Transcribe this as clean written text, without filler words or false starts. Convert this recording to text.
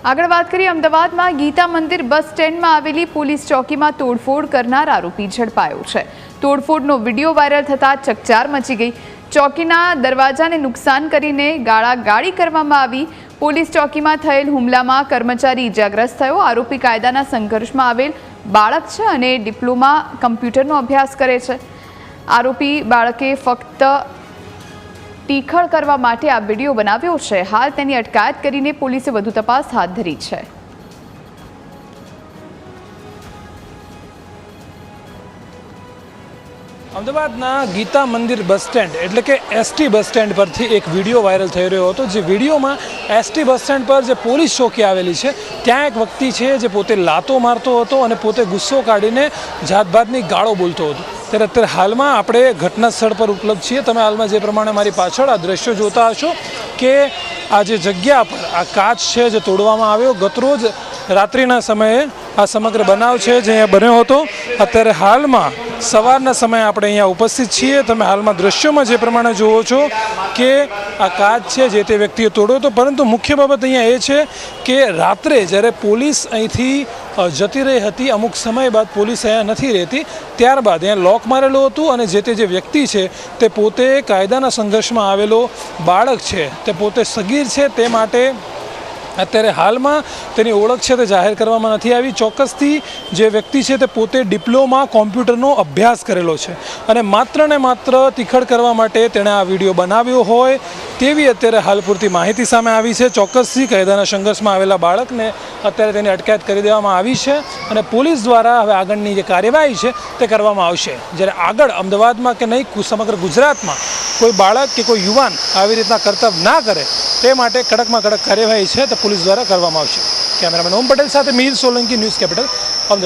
આગળ વાત કરીએ અમદાવાદમાં ગીતા મંદિર બસ સ્ટેન્ડમાં આવેલી પોલીસ ચોકીમાં તોડફોડ કરનાર આરોપી ઝડપાયો છે। તોડફોડનો વિડીયો વાયરલ થતાં ચકચાર મચી ગઈ। ચોકીના દરવાજાને નુકસાન કરીને ગાળાગાળી કરવામાં આવી। પોલીસ ચોકીમાં થયેલ હુમલામાં કર્મચારી ઇજાગ્રસ્ત થયો। આરોપી કાયદાના સંઘર્ષમાં આવેલ બાળક છે અને ડિપ્લોમા કમ્પ્યુટરનો અભ્યાસ કરે છે। આરોપી બાળકે ફક્ત ટીખળ કરવા માટે આ વિડીયો બનાવ્યો છે। હાલ તેની અટકાયત કરીને પોલીસે વધુ તપાસ હાથ ધરી છે। અમદાવાદના ગીતા મંદિર બસ સ્ટેન્ડ એટલે કે એસટી બસ સ્ટેન્ડ પરથી એક વિડીયો વાયરલ થઈ રહ્યો હતો। જે વિડીયોમાં એસટી બસ સ્ટેન્ડ પર જે પોલીસ ચોકી આવેલી છે ત્યાં એક વ્યક્તિ છે જે પોતે લાતો મારતો હતો અને પોતે ગુસ્સો કાઢીને જાતભાતની ગાળો બોલતો હતો। ત્યારે અત્યારે હાલમાં આપણે ઘટના સ્થળ પર ઉપલબ્ધ છીએ। તમે હાલમાં જે પ્રમાણે મારી પાછળ આ દ્રશ્યો જોતા હશો કે આ જે જગ્યા પર આ કાચ છે જે તોડવામાં આવ્યો ગતરોજ રાત્રિના સમયે આ સમગ્ર બનાવ છે જે અહીંયા બન્યો હતો। અત્યારે હાલમાં સવારના સમયે આપણે અહીંયા ઉપસ્થિત છીએ। તમે હાલમાં દ્રશ્યોમાં જે પ્રમાણે જુઓ છો કે આ કાચ છે જે તે વ્યક્તિએ તોડ્યો હતો, પરંતુ મુખ્ય બાબત અહીંયા એ છે કે રાત્રે જ્યારે પોલીસ અહીંથી જતી રહી હતી, અમુક સમય બાદ પોલીસ અહીંયા નથી રહેતી, ત્યારબાદ અહીંયા લોક મારેલું હતું અને જે તે જે વ્યક્તિ છે તે પોતે કાયદાના સંઘર્ષમાં આવેલો બાળક છે, તે પોતે સગીર છે, તે માટે અત્યારે હાલમાં તેની ઓળખ છે તે જાહેર કરવામાં નથી આવી। ચોક્કસથી જે વ્યક્તિ છે તે પોતે ડિપ્લોમા કોમ્પ્યુટરનો અભ્યાસ કરેલો છે અને માત્ર ને માત્ર તીખળ કરવા માટે તેણે આ વિડીયો બનાવ્યો હોય તેવી અત્યારે હાલ પૂરતી માહિતી સામે આવી છે। ચોક્કસથી કાયદાના સંઘર્ષમાં આવેલા બાળકને અત્યારે તેની અટકાયત કરી દેવામાં આવી છે અને પોલીસ દ્વારા હવે આગળની જે કાર્યવાહી છે તે કરવામાં આવશે। જ્યારે આગળ અમદાવાદમાં કે નહીં સમગ્ર ગુજરાતમાં કોઈ બાળક કે કોઈ યુવાન આવી રીતના કર્તવ્ય ના કરે તે માટે કડકમાં કડક કાર્યવાહી છે તે પોલીસ દ્વારા કરવામાં આવશે। કેમેરામેન ઓમ પટેલ સાથે મીર સોલંકી, ન્યૂઝ કેપિટલ।